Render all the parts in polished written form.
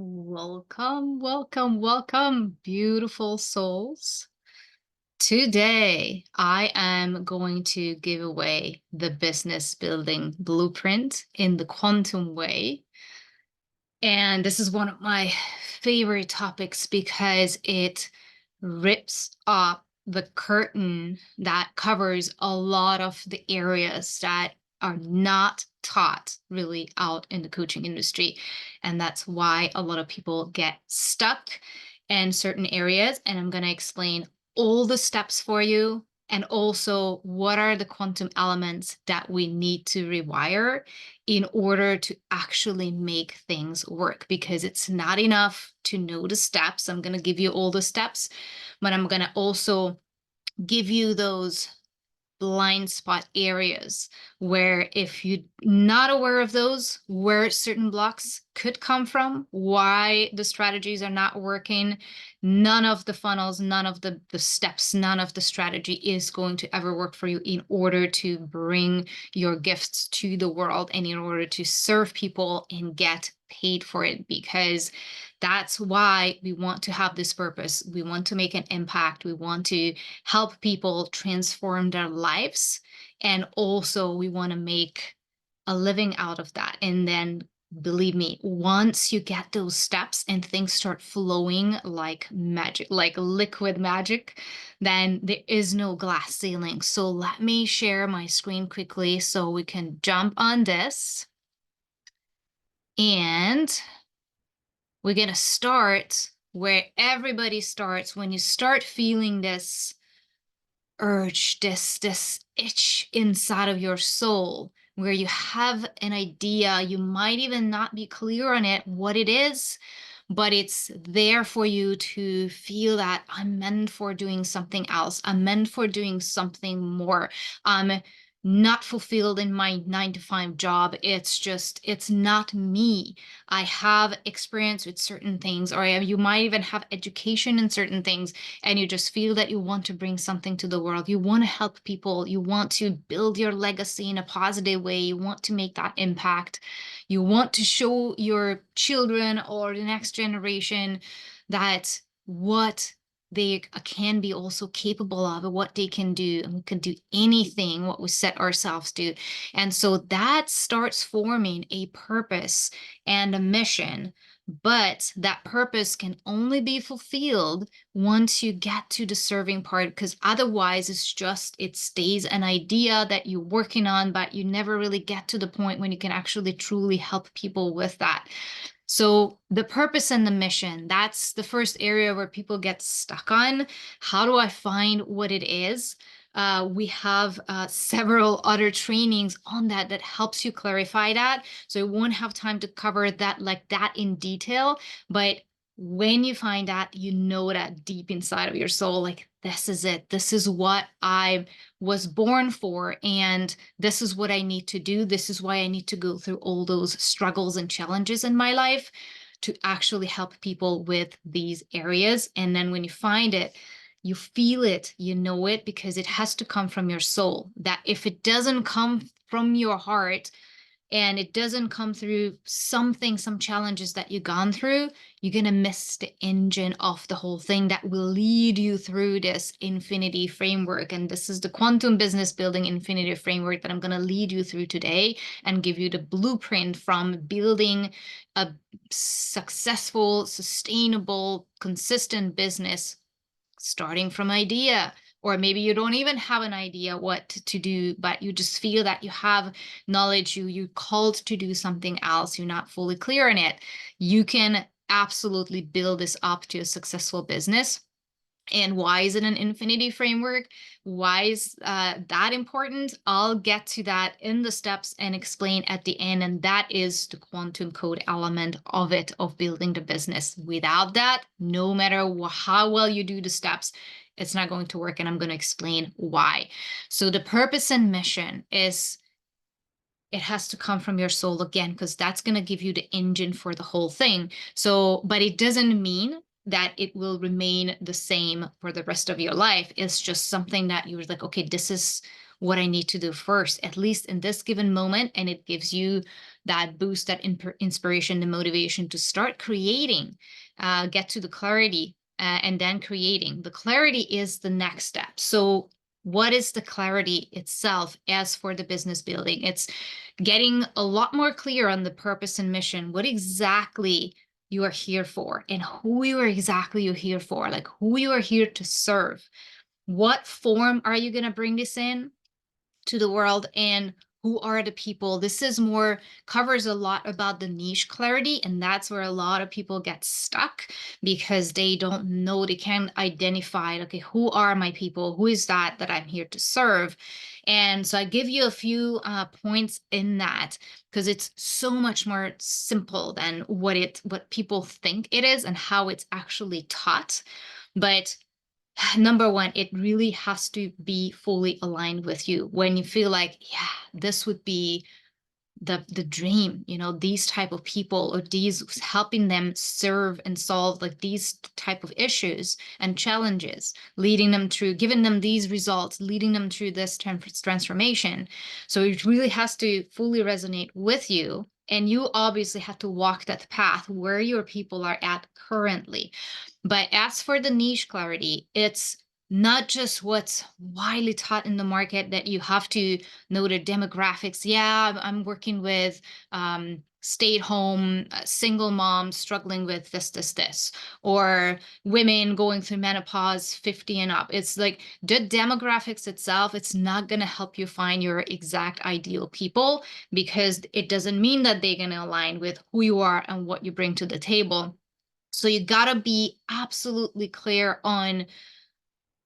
Welcome, welcome, welcome, beautiful souls. Today, I am going to give away the business building blueprint in the quantum way. And this is one of my favorite topics because it rips up the curtain that covers a lot of the areas that are not taught really out in the coaching industry. And that's why a lot of people get stuck in certain areas. And I'm going to explain all the steps for you. And also, what are the quantum elements that we need to rewire in order to actually make things work? Because it's not enough to know the steps. I'm going to give you all the steps, but I'm going to also give you those blind spot areas where if you're not aware of those, where certain blocks could come from, why the strategies are not working, none of the funnels, none of the steps, none of the strategy is going to ever work for you in order to bring your gifts to the world and in order to serve people and get paid for it, because that's why we want to have this purpose. We want to make an impact. We want to help people transform their lives. And also, we want to make a living out of that. And then, believe me, once you get those steps and things start flowing like magic, like liquid magic, then there is no glass ceiling. So, let me share my screen quickly so we can jump on this. And we're going to start where everybody starts. When you start feeling this urge, this itch inside of your soul, where you have an idea, you might even not be clear on it, what it is, but it's there for you to feel that I'm meant for doing something else. I'm meant for doing something more. I'm not fulfilled in my 9 to 5 job. It's not me. I have experience with certain things, or you might even have education in certain things, and you just feel that you want to bring something to the world. You want to help people. You want to build your legacy in a positive way. You want to make that impact. You want to show your children or the next generation that what they can be also capable of, what they can do, and we can do anything what we set ourselves to. And so that starts forming a purpose and a mission, but that purpose can only be fulfilled once you get to the serving part, because otherwise it stays an idea that you're working on, but you never really get to the point when you can actually truly help people with that. So the purpose and the mission, that's the first area where people get stuck on. How do I find what it is? We have several other trainings on that helps you clarify that. So I won't have time to cover that like that in detail, but when you find that, you know that deep inside of your soul, like, this is it. This is what I was born for. And this is what I need to do. This is why I need to go through all those struggles and challenges in my life to actually help people with these areas. And then when you find it, you feel it, you know it, because it has to come from your soul. That if it doesn't come from your heart, and it doesn't come through some challenges that you've gone through, you're going to miss the engine of the whole thing that will lead you through this infinity framework. And this is the quantum business building infinity framework that I'm going to lead you through today and give you the blueprint from building a successful, sustainable, consistent business, starting from idea. Or maybe you don't even have an idea what to do, but you just feel that you have knowledge, you're called to do something else, you're not fully clear on it. You can absolutely build this up to a successful business. And why is it an infinity framework? Why is that important? I'll get to that in the steps and explain at the end. And that is the quantum code element of it, of building the business. Without that, no matter how well you do the steps, it's not going to work. And I'm going to explain why. So the purpose and mission is, it has to come from your soul again, because that's going to give you the engine for the whole thing. So, but it doesn't mean that it will remain the same for the rest of your life. It's just something that you're like, okay, this is what I need to do first, at least in this given moment. And it gives you that boost, that inspiration, the motivation to start creating, get to the clarity, and then creating. The clarity is the next step. So what is the clarity itself as for the business building? It's getting a lot more clear on the purpose and mission, what exactly you are here for and who you are exactly you're here for, like who you are here to serve. What form are you going to bring this in to the world, and who are the people? This is more covers a lot about the niche clarity, and that's where a lot of people get stuck because they don't know, they can't identify, okay, who are my people, who is that I'm here to serve. And so I give you a few points in that, because it's so much more simple than what people think it is and how it's actually taught. But number one, it really has to be fully aligned with you. When you feel like, yeah, this would be the dream, these type of people, or these helping them serve and solve like these type of issues and challenges, leading them through, giving them these results, leading them through this transformation. So it really has to fully resonate with you, and you obviously have to walk that path where your people are at currently. But as for the niche clarity, it's not just what's widely taught in the market, that you have to know the demographics. Yeah, I'm working with stay-at-home single moms struggling with this, or women going through menopause 50 and up. It's like the demographics itself, it's not going to help you find your exact ideal people, because it doesn't mean that they're going to align with who you are and what you bring to the table. So you got to be absolutely clear on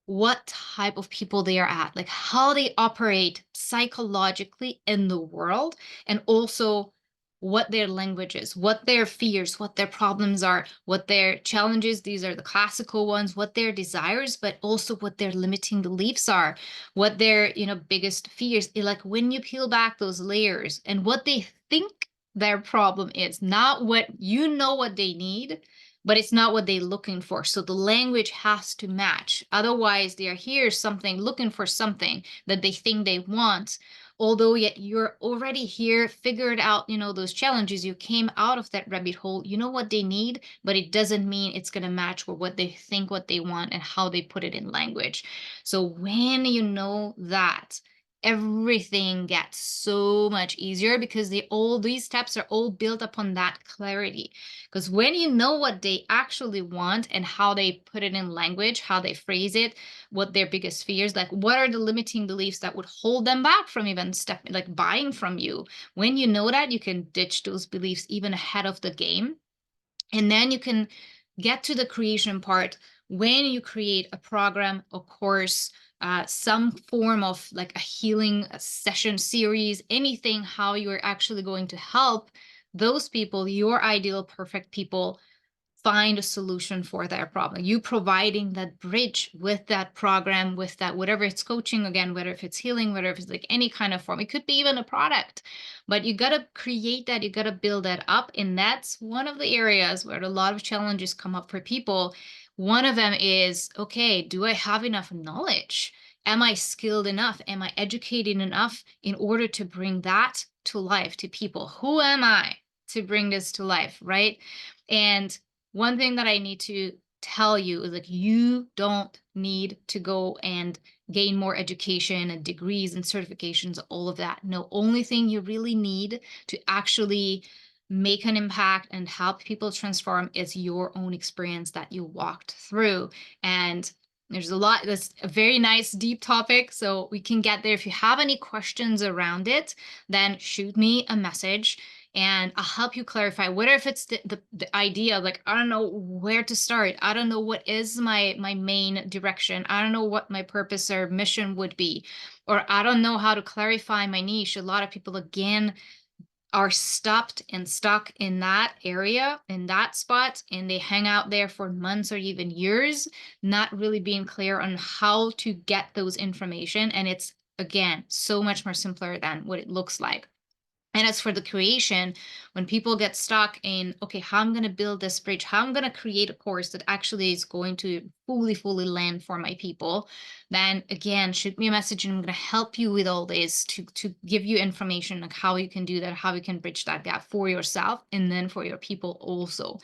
what type of people they are at, like how they operate psychologically in the world, and also what their language is, what their fears, what their problems are, what their challenges, these are the classical ones, what their desires, but also what their limiting beliefs are, what their, biggest fears, like when you peel back those layers and what they think their problem is, not what what they need, but it's not what they're looking for. So the language has to match. Otherwise, they are here something, looking for something that they think they want. Although yet you're already here, figured out, those challenges, you came out of that rabbit hole, you know what they need, but it doesn't mean it's going to match with what they think, what they want, and how they put it in language. So when you know that, everything gets so much easier, because all these steps are all built upon that clarity. Because when you know what they actually want and how they put it in language, how they phrase it, what their biggest fears, like what are the limiting beliefs that would hold them back from even like buying from you. When you know that, you can ditch those beliefs even ahead of the game. And then you can get to the creation part. When you create a program, a course, some form of like a healing session series, anything, how you're actually going to help those people, your ideal perfect people, find a solution for their problem. You providing that bridge with that program, with that, whatever it's coaching, again, whether if it's healing, whether if it's like any kind of form, it could be even a product, but you got to create that, you got to build that up. And that's one of the areas where a lot of challenges come up for people. One of them is, okay, do I have enough knowledge? Am I skilled enough? Am I educated enough in order to bring that to life to people? Who am I to bring this to life, right? And one thing that I need to tell you is, like, you don't need to go and gain more education and degrees and certifications, all of that. No, only thing you really need to actually make an impact and help people transform is your own experience that you walked through. And there's that's a very nice deep topic, so we can get there. If you have any questions around it, then shoot me a message and I'll help you clarify, whether if it's the idea, like, I don't know where to start. I don't know what is my main direction. I don't know what my purpose or mission would be, or I don't know how to clarify my niche. A lot of people, again, are stopped and stuck in that area, in that spot, and they hang out there for months or even years, not really being clear on how to get those information. And it's, again, so much more simpler than what it looks like. And as for the creation, when people get stuck in, okay, how I'm going to build this bridge, how I'm going to create a course that actually is going to fully land for my people, then again, shoot me a message and I'm going to help you with all this to give you information like how you can do that, how you can bridge that gap for yourself and then for your people also.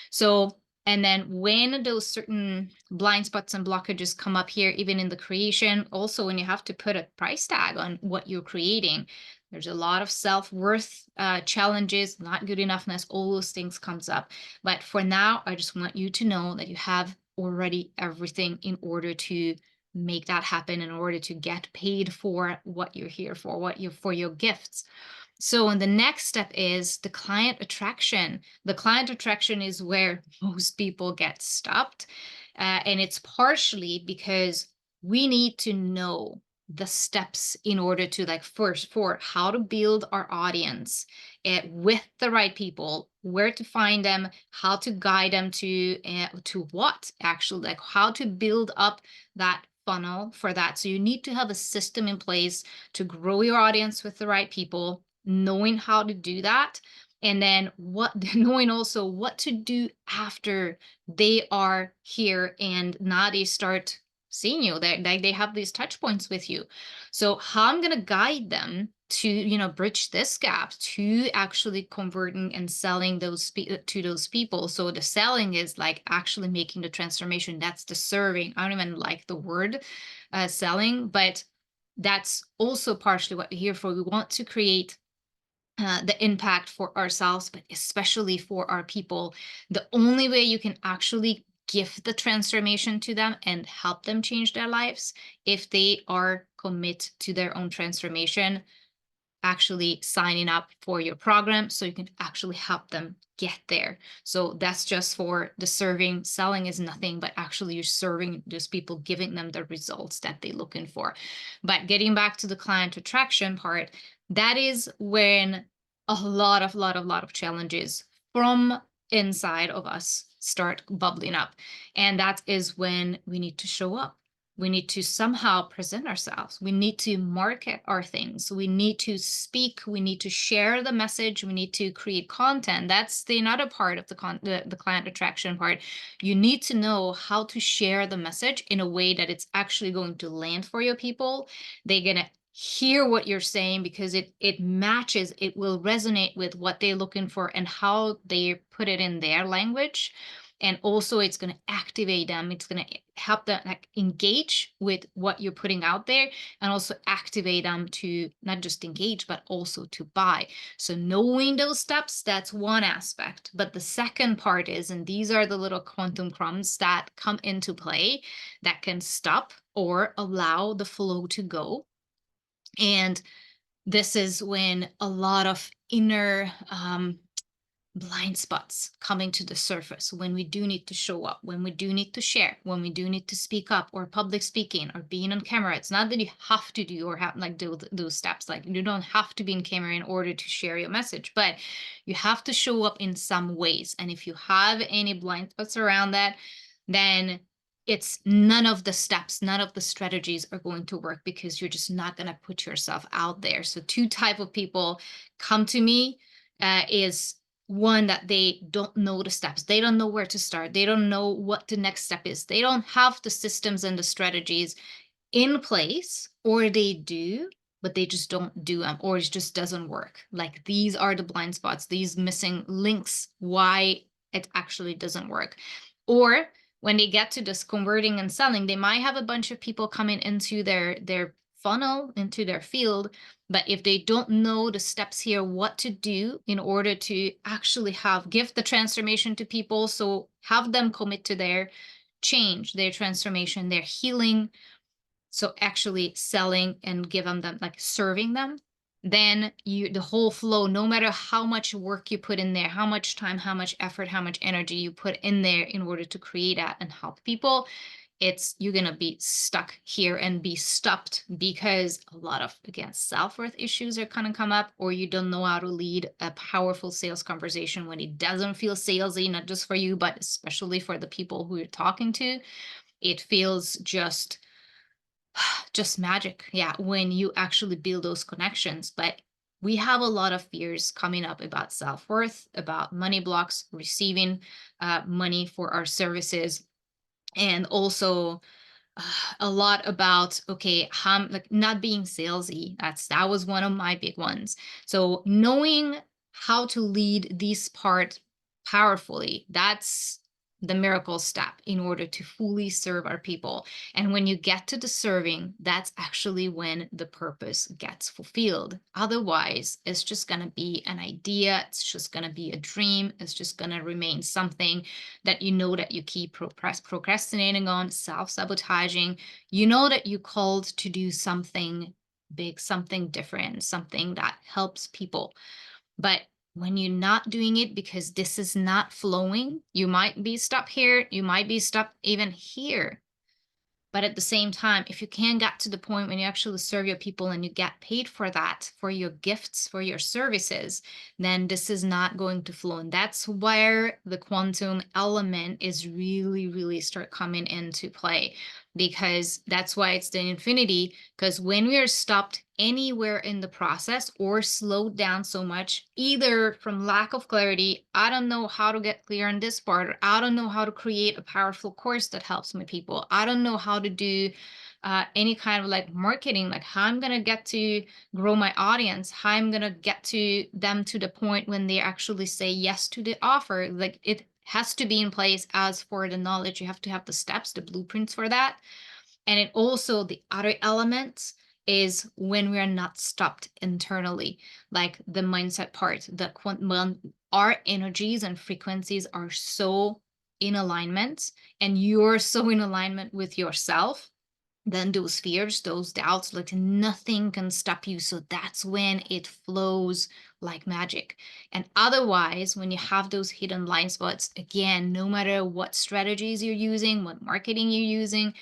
So, and then when those certain blind spots and blockages come up here, even in the creation, also when you have to put a price tag on what you're creating, there's a lot of self-worth challenges, not good enoughness, all those things comes up. But for now, I just want you to know that you have already everything in order to make that happen, in order to get paid for what you're here for, what you for your gifts. So, and the next step is the client attraction. The client attraction is where most people get stopped. And it's partially because we need to know the steps in order to, like, first for how to build our audience with the right people, where to find them, how to guide them to what actually, like how to build up that funnel for that. So you need to have a system in place to grow your audience with the right people, knowing how to do that, and then what knowing also what to do after they are here and now they start seeing you, they have these touch points with you. So how I'm going to guide them to, bridge this gap to actually converting and selling to those people. So the selling is like actually making the transformation. That's the serving. I don't even like the word selling, but that's also partially what we're here for. We want to create the impact for ourselves, but especially for our people. The only way you can actually give the transformation to them and help them change their lives if they are commit to their own transformation, actually signing up for your program so you can actually help them get there. So that's just for the serving. Selling is nothing but actually you're serving those people, giving them the results that they're looking for. But getting back to the client attraction part, that is when a lot of challenges from inside of us start bubbling up. And that is when we need to show up. We need to somehow present ourselves. We need to market our things. We need to speak. We need to share the message. We need to create content. That's the another part of the client attraction part. You need to know how to share the message in a way that it's actually going to land for your people. They're gonna hear what you're saying because it matches, it will resonate with what they're looking for and how they put it in their language. And also it's going to activate them, it's going to help them like engage with what you're putting out there, and also activate them to not just engage but also to buy. So knowing those steps, that's one aspect. But the second part is, and these are the little quantum crumbs that come into play that can stop or allow the flow to go. And this is when a lot of inner blind spots coming to the surface, when we do need to show up, when we do need to share, when we do need to speak up, or public speaking or being on camera. It's not that you have to do or have like do those steps. Like you don't have to be in camera in order to share your message, but you have to show up in some ways. And if you have any blind spots around that, then it's none of the steps, none of the strategies are going to work because you're just not going to put yourself out there. So two type of people come to me is one, that they don't know the steps, they don't know where to start, they don't know what the next step is, they don't have the systems and the strategies in place, or they do but they just don't do them, or it just doesn't work. Like these are the blind spots, these missing links, why it actually doesn't work. Or when they get to this converting and selling, they might have a bunch of people coming into their funnel, into their field, but if they don't know the steps here, what to do in order to actually give the transformation to people, so have them commit to their change, their transformation, their healing, so actually selling and give them like serving them, then the whole flow, no matter how much work you put in there, how much time, how much effort, how much energy you put in there in order to create that and help people, you're going to be stuck here and be stopped because a lot of, again, self-worth issues are going to come up, or you don't know how to lead a powerful sales conversation when it doesn't feel salesy, not just for you but especially for the people who you're talking to. It feels just magic, yeah, when you actually build those connections. But We have a lot of fears coming up about self-worth, about money blocks, receiving money for our services, and also a lot about, okay, how, like, not being salesy. That was one of my big ones. So knowing how to lead this part powerfully, that's the miracle step in order to fully serve our people. And when you get to the serving, that's actually when the purpose gets fulfilled. Otherwise, it's just going to be an idea, it's just going to be a dream, it's just going to remain something that you know that you keep procrastinating on, self-sabotaging. You know that you called to do something big, something different, something that helps people. But when you're not doing it because this is not flowing, you might be stuck here, you might be stuck even here. But at the same time, if you can get to the point when you actually serve your people and you get paid for that, for your gifts, for your services, then this is not going to flow. And that's where the quantum element is really, really start coming into play, because that's why it's the infinity. Because when we are stopped anywhere in the process or slowed down so much, either from lack of clarity, I don't know how to get clear on this part, or I don't know how to create a powerful course that helps my people, I don't know how to do any kind of like marketing, like how I'm gonna get to grow my audience, how I'm gonna get to them to the point when they actually say yes to the offer. Like, it has to be in place. As for the knowledge, you have to have the steps, the blueprints for that. And it also, the other element is when we are not stopped internally, like the mindset part, when our energies and frequencies are so in alignment, and you're so in alignment with yourself, then those fears, those doubts, like nothing can stop you. So that's when it flows like magic. And otherwise, when you have those hidden blind spots, again, no matter what strategies you're using, what marketing you're using,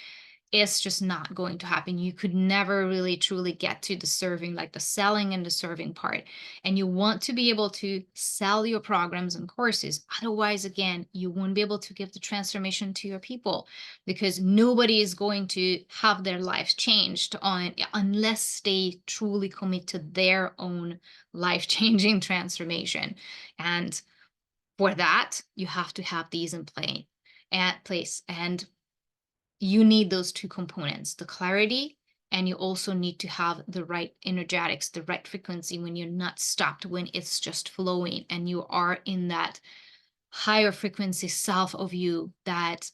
it's just not going to happen. You could never really truly get to the serving, like the selling and the serving part. And you want to be able to sell your programs and courses. Otherwise, again, you won't be able to give the transformation to your people, because nobody is going to have their lives changed on unless they truly commit to their own life-changing transformation. And for that, you have to have these in play at place. And you need those two components, the clarity, and you also need to have the right energetics, the right frequency when you're not stopped, when it's just flowing and you are in that higher frequency self of you, that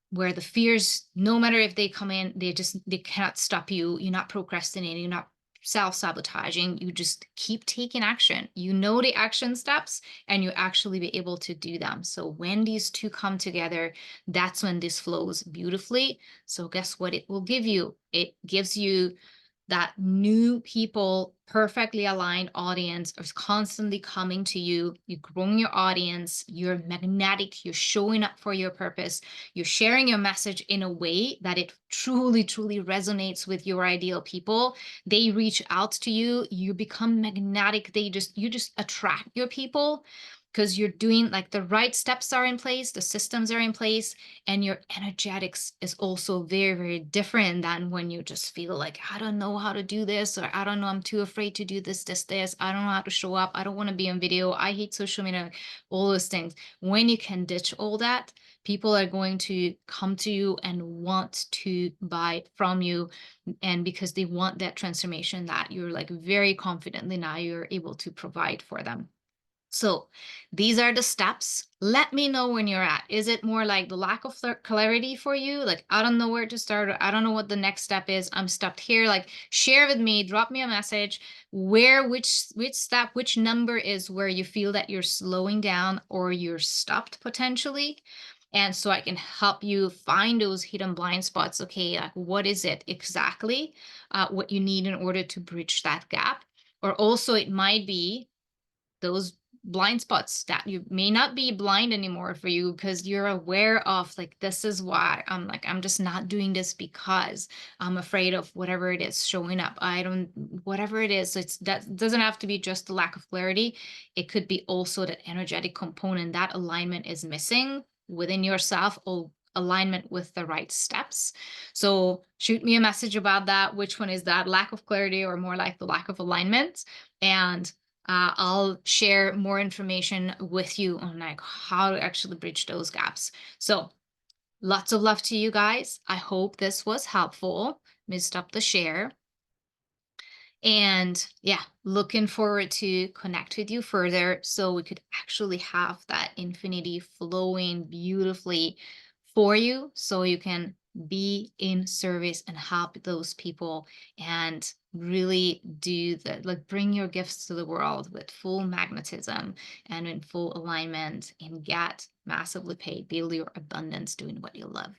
where the fears, no matter if they come in, they cannot stop you. You're not procrastinating, you're not self-sabotaging, you just keep taking action. You know the action steps and you actually be able to do them. So when these two come together, that's when this flows beautifully. So guess what it will give you? It gives you that new people, perfectly aligned audience is constantly coming to you. You're growing your audience, you're magnetic, you're showing up for your purpose, you're sharing your message in a way that it truly, truly resonates with your ideal people. They reach out to you, you become magnetic. You just attract your people because you're doing, like, the right steps are in place, the systems are in place, and your energetics is also very, very different than when you just feel like, I don't know how to do this, or I don't know, I'm too afraid to do this, I don't know how to show up, I don't want to be on video, I hate social media, all those things. When you can ditch all that, people are going to come to you and want to buy from you, and because they want that transformation that you're like very confidently now you're able to provide for them. So these are the steps. Let me know when you're at. Is it more like the lack of clarity for you? Like, I don't know where to start, or I don't know what the next step is. I'm stuck here. Like, share with me, drop me a message where, which step, which number is where you feel that you're slowing down or you're stopped potentially. And so I can help you find those hidden blind spots. Okay, like what is it exactly, what you need in order to bridge that gap? Or also it might be those blind spots that you may not be blind anymore for you, because you're aware of, like, this is why I'm just not doing this because I'm afraid of whatever it is showing up. I don't, whatever it is, it's that doesn't have to be just the lack of clarity. It could be also that energetic component, that alignment is missing within yourself, or alignment with the right steps. So shoot me a message about that. Which one is that, lack of clarity or more like the lack of alignment? And I'll share more information with you on like how to actually bridge those gaps. So lots of love to you guys. I hope this was helpful. Let me stop the share. And yeah, looking forward to connect with you further so we could actually have that infinity flowing beautifully for you so you can be in service and help those people and really do the like bring your gifts to the world with full magnetism and in full alignment and get massively paid, build your abundance doing what you love.